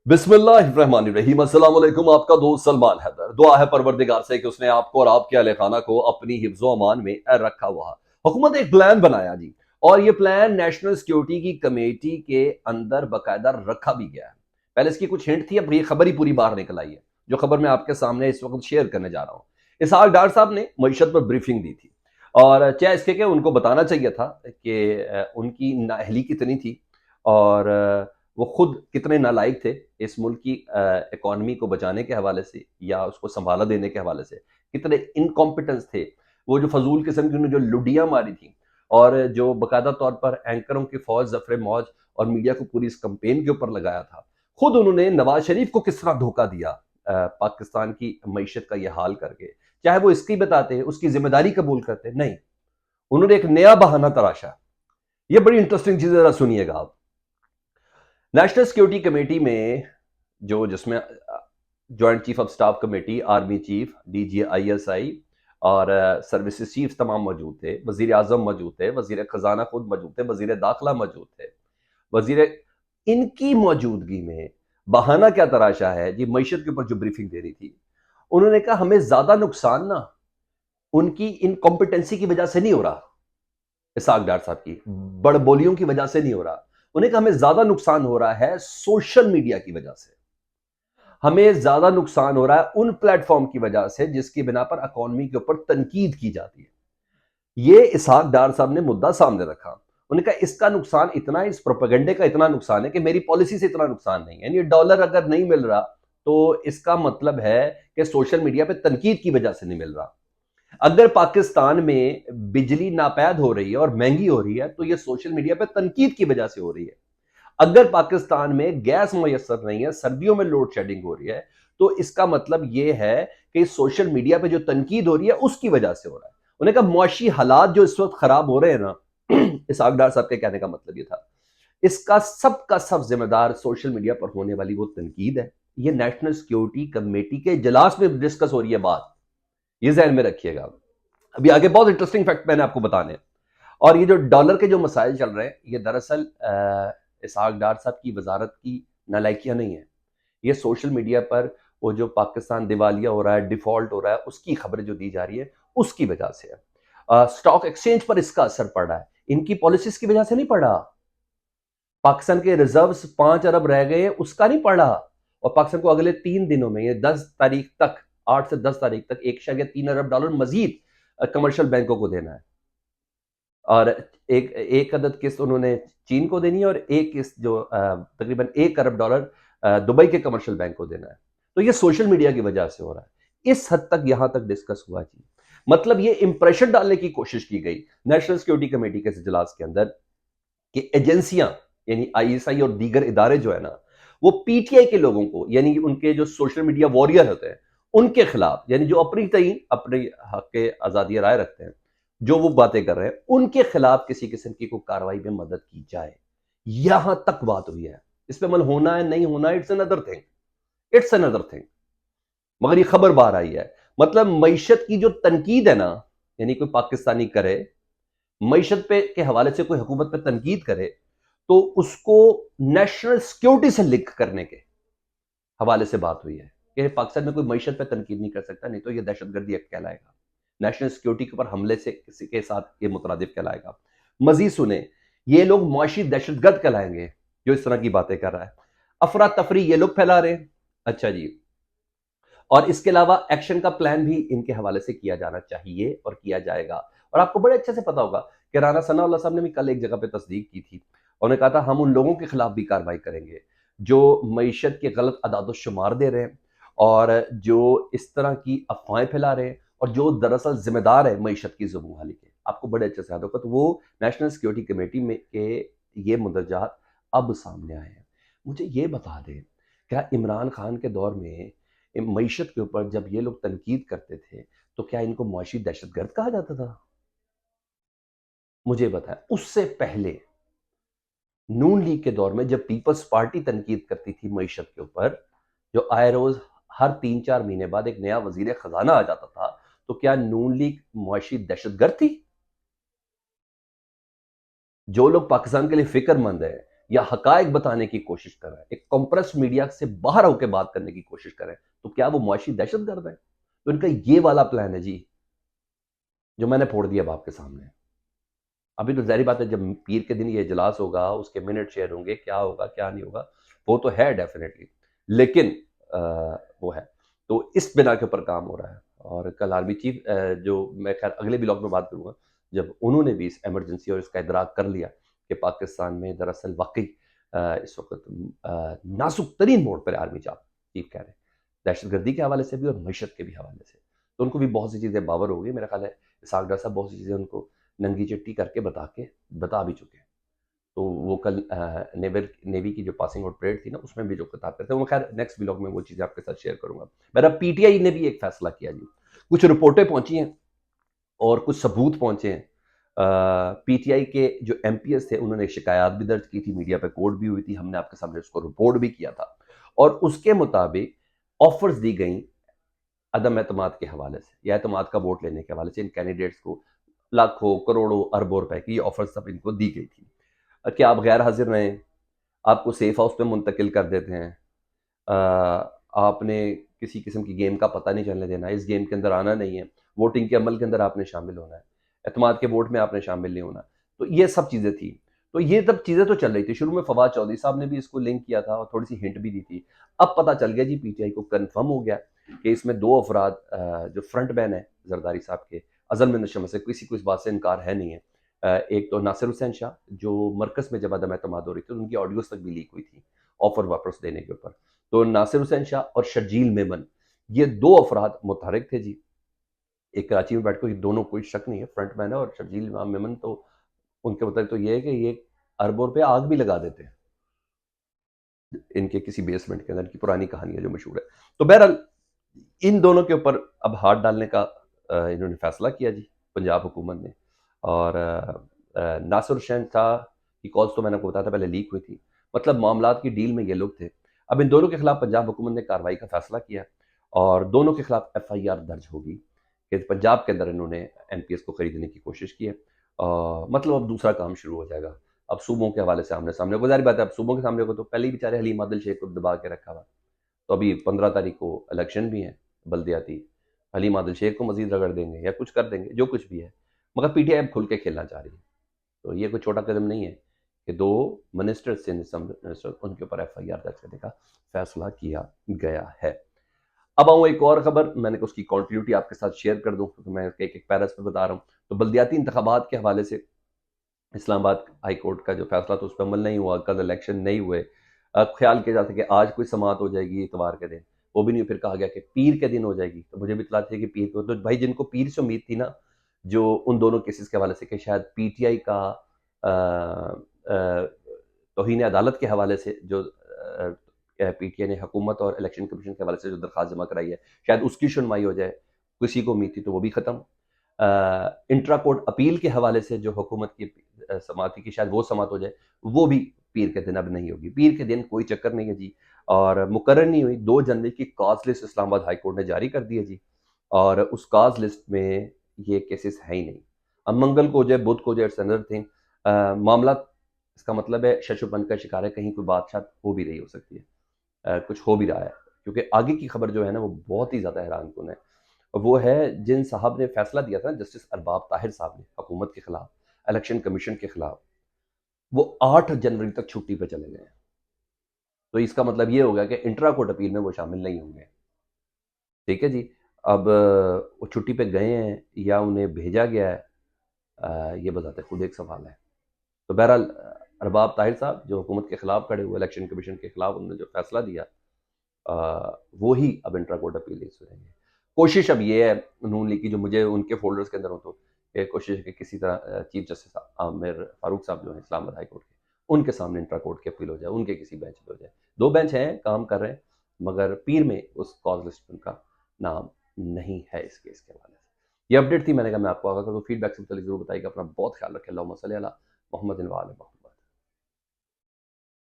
بسم اللہ الرحمن الرحیم۔ السلام علیکم، آپ کا دوست سلمان حیدر۔ دعا ہے پروردگار سے کہ اس نے آپ کو اور آپ کے اہل خانہ کو اپنی حفظ و امان میں رکھا ہوا۔ حکومت نے ایک پلان بنایا جی، اور یہ پلان نیشنل سیکیورٹی کی کمیٹی کے اندر باقاعدہ رکھا بھی گیا ہے۔ پہلے اس کی کچھ ہنٹ تھی، اب یہ خبر ہی پوری باہر نکل آئی ہے، جو خبر میں آپ کے سامنے اس وقت شیئر کرنے جا رہا ہوں۔ اسحاق ڈار صاحب نے معیشت پر بریفنگ دی تھی، اور چاہے اس کے کہ ان کو بتانا چاہیے تھا کہ ان کی نااہلی کتنی تھی، اور وہ خود کتنے نالائق تھے اس ملک کی اکانومی کو بچانے کے حوالے سے یا اس کو سنبھالا دینے کے حوالے سے، کتنے انکمپیٹنس تھے وہ، جو فضول قسم کی انہوں نے جو لڈیاں ماری تھیں، اور جو باقاعدہ طور پر اینکروں کی فوج ظفر موج اور میڈیا کو پوری اس کمپین کے اوپر لگایا تھا۔ خود انہوں نے نواز شریف کو کس طرح دھوکہ دیا پاکستان کی معیشت کا یہ حال کر کے، چاہے وہ اس کی بتاتے اس کی ذمہ داری قبول کرتے، نہیں، انہوں نے ایک نیا بہانہ تراشا۔ یہ بڑی انٹرسٹنگ چیز ہے، ذرا سنیے گا آپ۔ نیشنل سیکیورٹی کمیٹی میں جس میں joint chief of staff committee, army chief, D G I S I اور سروسز چیف تمام موجود تھے، وزیر اعظم موجود تھے، وزیر خزانہ خود موجود تھے، وزیر داخلہ موجود تھے، ان کی موجودگی میں بہانہ کیا تراشا ہے جی؟ معیشت کے اوپر جو بریفنگ دے رہی تھی، انہوں نے کہا ہمیں زیادہ نقصان نا ان کی انکمپیٹنسی کی وجہ سے نہیں ہو رہا، اسحاق ڈار صاحب کی بڑ بولیوں کی وجہ سے نہیں ہو رہا، انہیں کہا ہمیں زیادہ نقصان ہو رہا ہے سوشل میڈیا کی وجہ سے، ہمیں زیادہ نقصان ہو رہا ہے ان پلیٹ فارم کی وجہ سے جس کی بنا پر اکانومی کے اوپر تنقید کی جاتی ہے۔ یہ اسحاق ڈار صاحب نے مدعا سامنے رکھا، انہوں نے کہا اس کا نقصان اتنا ہے، اس پروپیگنڈے کا اتنا نقصان ہے کہ میری پالیسی سے اتنا نقصان نہیں ہے، یعنی ڈالر اگر نہیں مل رہا تو اس کا مطلب ہے کہ سوشل میڈیا پہ تنقید کی وجہ سے نہیں مل رہا۔ اگر پاکستان میں بجلی ناپید ہو رہی ہے اور مہنگی ہو رہی ہے تو یہ سوشل میڈیا پہ تنقید کی وجہ سے ہو رہی ہے۔ اگر پاکستان میں گیس میسر نہیں ہے، سردیوں میں لوڈ شیڈنگ ہو رہی ہے، تو اس کا مطلب یہ ہے کہ سوشل میڈیا پہ جو تنقید ہو رہی ہے اس کی وجہ سے ہو رہا ہے۔ انہوں نے کہا معاشی حالات جو اس وقت خراب ہو رہے ہیں نا، اسحاق ڈار صاحب کے کہنے کا مطلب یہ تھا، اس کا سب ذمہ دار سوشل میڈیا پر ہونے والی وہ تنقید ہے۔ یہ نیشنل سیکیورٹی کمیٹی کے اجلاس میں ڈسکس ہو رہی ہے بات، یہ ذہن میں رکھیے گا۔ ابھی آگے بہت انٹرسٹنگ فیکٹ میں نے آپ کو بتانے ہیں۔ اور یہ جو ڈالر کے جو مسائل چل رہے ہیں، یہ دراصل اسحاق ڈار صاحب کی وزارت کی نالائکیاں نہیں ہیں، یہ سوشل میڈیا پر وہ جو پاکستان دیوالیہ ہو رہا ہے، ڈیفالٹ ہو رہا ہے، اس کی خبریں جو دی جا رہی ہے اس کی وجہ سے ہے۔ سٹاک ایکسچینج پر اس کا اثر پڑ رہا ہے، ان کی پالیسیز کی وجہ سے نہیں پڑ رہا۔ پاکستان کے ریزروز 5 ارب رہ گئے ہیں، اس کا نہیں پڑ رہا۔ اور پاکستان کو اگلے 3 دنوں میں، یہ 10 تاریخ تک، 8 سے 10 تاریخ تک 1.3 ارب ڈالر مزید کمرشل بینکوں کو دینا ہے، اور ایک عدد قسط انہوں نے چین کو دینی ہے، اور ایک قسط جو تقریباً 1 ارب ڈالر دبئی کے کمرشل بینک کو دینا ہے۔ تو یہ سوشل میڈیا کی وجہ سے ہو رہا ہے، اس حد تک یہاں تک ڈسکس ہوا جی۔ مطلب یہ امپریشن ڈالنے کی کوشش کی گئی نیشنل سیکیورٹی کمیٹی کے اجلاس کے اندر کہ ایجنسیاں، یعنی آئی ایس آئی اور دیگر ادارے جو ہے نا، وہ پی ٹی آئی کے لوگوں کو، یعنی ان کے جو سوشل میڈیا واریر ہوتے ہیں ان کے خلاف، یعنی جو اپنی حق کے آزادی رائے رکھتے ہیں، جو وہ باتیں کر رہے ہیں ان کے خلاف کسی قسم کی کوئی کارروائی میں مدد کی جائے، یہاں تک بات ہوئی ہے۔ اس پہ عمل ہونا ہے نہیں ہونا، اٹس اندر تھنگ، مگر یہ خبر باہر آئی ہے۔ مطلب معیشت کی جو تنقید ہے نا، یعنی کوئی پاکستانی کرے معیشت پہ کے حوالے سے، کوئی حکومت پہ تنقید کرے تو اس کو نیشنل سیکیورٹی سے لنک کرنے کے حوالے سے بات ہوئی ہے کہ پاکستان میں کوئی معیشت پہ تنقید نہیں کر سکتا، نہیں تو یہ دہشت گردی ایکٹ کہلائے گا، نیشنل سیکیورٹی کے اوپر حملے سے کسی کے ساتھ یہ مترادف کہلائے گا۔ مزید سنیں، یہ لوگ معاشی دہشت گرد کہلائیں گے جو اس طرح کی باتیں کر رہا ہے۔ افراتفری یہ لوگ پھیلا رہے ہیں، اچھا جی، اور اس کے علاوہ ایکشن کا پلان بھی ان کے حوالے سے کیا جانا چاہیے اور کیا جائے گا۔ اور آپ کو بڑے اچھے سے پتا ہوگا کہ رانا ثناء اللہ صاحب نے بھی کل ایک جگہ پہ تصدیق کی تھی، انہوں نے کہا تھا ہم ان لوگوں کے خلاف بھی کارروائی کریں گے جو معیشت کے غلط اعداد و شمار دے رہے ہیں، اور جو اس طرح کی افواہیں پھیلا رہے ہیں، اور جو دراصل ذمہ دار ہے معیشت کی زبوں حالی کے۔ آپ کو بڑے اچھے سے یاد ہوگا، تو وہ نیشنل سیکیورٹی کمیٹی میں کے یہ مندرجات اب سامنے آئے ہیں۔ مجھے یہ بتا دیں، کیا عمران خان کے دور میں معیشت کے اوپر جب یہ لوگ تنقید کرتے تھے تو کیا ان کو معاشی دہشت گرد کہا جاتا تھا؟ مجھے بتائیں، اس سے پہلے نون لیگ کے دور میں جب پیپلز پارٹی تنقید کرتی تھی معیشت کے اوپر، جو آئے روز ہر 3-4 مہینے بعد ایک نیا وزیر خزانہ آ جاتا تھا، تو کیا نون لیگ معاشی دہشت گرد تھی؟ جو لوگ پاکستان کے لیے فکر مند ہیں، یا حقائق بتانے کی کوشش کر رہے ہیں, ایک کمپریس میڈیا سے باہر ہو کے بات کرنے کی کوشش کر رہے ہیں, تو کیا وہ معاشی دہشت گرد ہے؟ تو ان کا یہ والا پلان ہے جی, جو میں نے پھوڑ دیا اب آپ کے سامنے. ابھی تو ظاہری بات ہے جب پیر کے دن یہ اجلاس ہوگا, اس کے منٹ شیئر ہوں گے, کیا ہوگا کیا نہیں ہوگا وہ تو ہے ڈیفینیٹلی, لیکن وہ ہے تو اس بنا کے اوپر کام ہو رہا ہے. اور کل آرمی چیف جو میں خیر اگلے بلاگ میں بات کروں گا, جب انہوں نے بھی اس ایمرجنسی اور اس کا ادراک کر لیا کہ پاکستان میں دراصل واقعی اس وقت نازک ترین موڑ پر آرمی چیف کہہ رہے ہیں, دہشت گردی کے حوالے سے بھی اور معیشت کے بھی حوالے سے, تو ان کو بھی بہت سی چیزیں باور ہو گئی. میرا خیال ہے اسحاق ڈار صاحب بہت سی چیزیں ان کو ننگی چٹی کر کے بتا بھی چکے ہیں. تو وہ کل نیوی کی جو پاسنگ آؤٹ پریڈ تھی نا, اس میں بھی جو خطاب کرتے ہیں, وہ خیر نیکسٹ ولاگ میں وہ چیزیں آپ کے ساتھ شیئر کروں گا. میرا پی ٹی آئی نے بھی ایک فیصلہ کیا جی, کچھ رپورٹیں پہنچی ہیں اور کچھ ثبوت پہنچے ہیں. پی ٹی آئی کے جو ایم پی ایس تھے انہوں نے شکایات بھی درج کی تھی, میڈیا پہ کوٹ بھی ہوئی تھی, ہم نے آپ کے سامنے اس کو رپورٹ بھی کیا تھا, اور اس کے مطابق آفرز دی گئیں عدم اعتماد کے حوالے سے یا اعتماد کا ووٹ لینے کے حوالے سے ان کینڈیڈیٹس کو لاکھوں کروڑوں اربوں روپے کی آفر سب ان کو دی گئی تھی کہ آپ غیر حاضر رہیں, آپ کو سیف ہاؤس میں منتقل کر دیتے ہیں, آپ نے کسی قسم کی گیم کا پتہ نہیں چلنے دینا, اس گیم کے اندر آنا نہیں ہے, ووٹنگ کے عمل کے اندر آپ نے شامل ہونا ہے, اعتماد کے ووٹ میں آپ نے شامل نہیں ہونا. تو یہ سب چیزیں تھیں. تو یہ سب چیزیں تو چل رہی تھی شروع میں. فواد چودھری صاحب نے بھی اس کو لنک کیا تھا اور تھوڑی سی ہنٹ بھی دی تھی. اب پتہ چل گیا جی, پی ٹی آئی کو کنفرم ہو گیا کہ اس میں دو افراد جو فرنٹ مین ہیں زرداری صاحب کے, ازل میں نشم سے کسی کو اس بات سے انکار ہے نہیں ہے. ایک تو ناصر حسین شاہ جو مرکز میں جب عدم اعتماد ہو رہی تھی, ان کی آڈیوز تک بھی لیک ہوئی تھی آفر واپس دینے کے اوپر. تو ناصر حسین شاہ اور شرجیل میمن, یہ دو افراد متحرک تھے جی, ایک کراچی میں بیٹھ کے, یہ دونوں کوئی شک نہیں ہے فرنٹ مین ہے, اور شرجیل میمن تو ان کے مطلب تو یہ ہے کہ یہ اربوں روپے آگ بھی لگا دیتے ہیں ان کے کسی بیسمنٹ کے اندر, کی پرانی کہانی ہے جو مشہور ہے. تو بہرحال ان دونوں کے اوپر اب ہاتھ ڈالنے کا انہوں نے فیصلہ کیا جی پنجاب حکومت نے. اور ناصر حسین شاہ کی کالز تو میں نے کو بتایا تھا پہلے لیک ہوئی تھی, مطلب معاملات کی ڈیل میں یہ لوگ تھے. اب ان دونوں کے خلاف پنجاب حکومت نے کارروائی کا فیصلہ کیا اور دونوں کے خلاف ایف آئی آر درج ہوگی کہ پنجاب کے اندر انہوں نے این پی ایس کو خریدنے کی کوشش کی ہے. مطلب اب دوسرا کام شروع ہو جائے گا. اب صوبوں کے حوالے سے آمنے سامنے, گزاری بات ہے اب صوبوں کے سامنے کو تو پہلے ہی بیچارے حلیم عادل شیخ کو دبا کے رکھا ہوا, تو ابھی 15 تاریخ کو الیکشن بھی ہیں بلدیاتی, حلیم عادل شیخ کو مزید رگڑ دیں گے یا کچھ کر دیں گے جو کچھ بھی ہے, مگر پی ٹی آئی اب کھل کے کھیلنا چاہ رہی ہے. تو یہ کوئی چھوٹا قدم نہیں ہے کہ دو منسٹر سے ان کے اوپر ایف آئی آر درج کرنے کا فیصلہ کیا گیا ہے. اب آؤں ایک اور خبر, میں نے اس کی کنٹینیوٹی آپ کے ساتھ شیئر کر دوں کیونکہ میں ایک ایک پیرس پہ بتا رہا ہوں. تو بلدیاتی انتخابات کے حوالے سے اسلام آباد ہائی کورٹ کا جو فیصلہ تھا اس پہ عمل نہیں ہوا, کل الیکشن نہیں ہوئے. خیال کیا جاتا ہے کہ آج کوئی سماعت ہو جائے گی اتوار کے دن, وہ بھی نہیں, پھر کہا گیا کہ پیر کے دن ہو جائے گی. تو مجھے بھی اطلاع تھی کہ پیر کو, تو بھائی جن کو پیر سے امید تھی نا, جو ان دونوں کیسز کے حوالے سے کہ شاید پی ٹی آئی کا توہین عدالت کے حوالے سے جو پی ٹی آئی نے حکومت اور الیکشن کمیشن کے حوالے سے جو درخواست جمع کرائی ہے, شاید اس کی سنوائی ہو جائے, کسی کو امید تھی تو وہ بھی ختم. انٹرا کورٹ اپیل کے حوالے سے جو حکومت کی سماعت تھی کہ شاید وہ سماعت ہو جائے, وہ بھی پیر کے دن اب نہیں ہوگی. پیر کے دن کوئی چکر نہیں ہے جی, اور مقرر نہیں ہوئی. 2 جنوری کی کاز لسٹ اسلام آباد ہائی کورٹ نے جاری کر دی ہے جی, اور اس کاز لسٹ میں یہ کیسز ہے ہی نہیں. اب منگل کو ہو جائے, بدھ کو ہو جائے, اٹس انر تھنگ. معاملات, اس کا مطلب ہے ششوپن کا شکار ہے, کہیں کوئی بات شاید ہو بھی رہی ہو سکتی ہے, کچھ ہو بھی رہا ہے, کیونکہ آگے کی خبر جو ہے نا وہ بہت ہی زیادہ حیران کن ہے. وہ ہے جن صاحب نے فیصلہ دیا تھا نا, جسٹس ارباب طاہر صاحب نے, حکومت کے خلاف, الیکشن کمیشن کے خلاف, وہ 8 جنوری تک چھٹی پہ چلے گئے ہیں. تو اس کا مطلب یہ ہوگا کہ انٹرا کورٹ اپیل میں وہ شامل نہیں ہوں گے. ٹھیک ہے جی. اب وہ چھٹی پہ گئے ہیں یا انہیں بھیجا گیا ہے, یہ بذات خود ایک سوال ہے. تو بہرحال ارباب طاہر صاحب جو حکومت کے خلاف کھڑے ہوئے, الیکشن کمیشن کے خلاف, انہوں نے جو فیصلہ دیا, وہی اب انٹرا کورٹ اپیل رہیں گے. کوشش اب یہ ہے نون لیگ کی, جو مجھے ان کے فولڈرز کے اندر ہو, تو یہ کوشش ہے کہ کسی طرح چیف جسٹس عامر فاروق صاحب جو ہیں اسلام آباد ہائی کورٹ کے, ان کے سامنے انٹرا کورٹ کی اپیل ہو جائے, ان کے کسی بینچ پہ ہو جائے. 2 بینچ ہیں, کام کر رہے ہیں, مگر پیر میں اس کاز لسٹ ان کا نام نہیں ہے اس کیس کے حوالے سے. یہ اپڈیٹ تھی, میں نے کہا میں آپ کو آگاہ کروں. فیڈ بیک سے متعلق ضرور بتائیے گا. اپنا بہت خیال رکھیں. اللہم صلی علی محمد و علی محمد.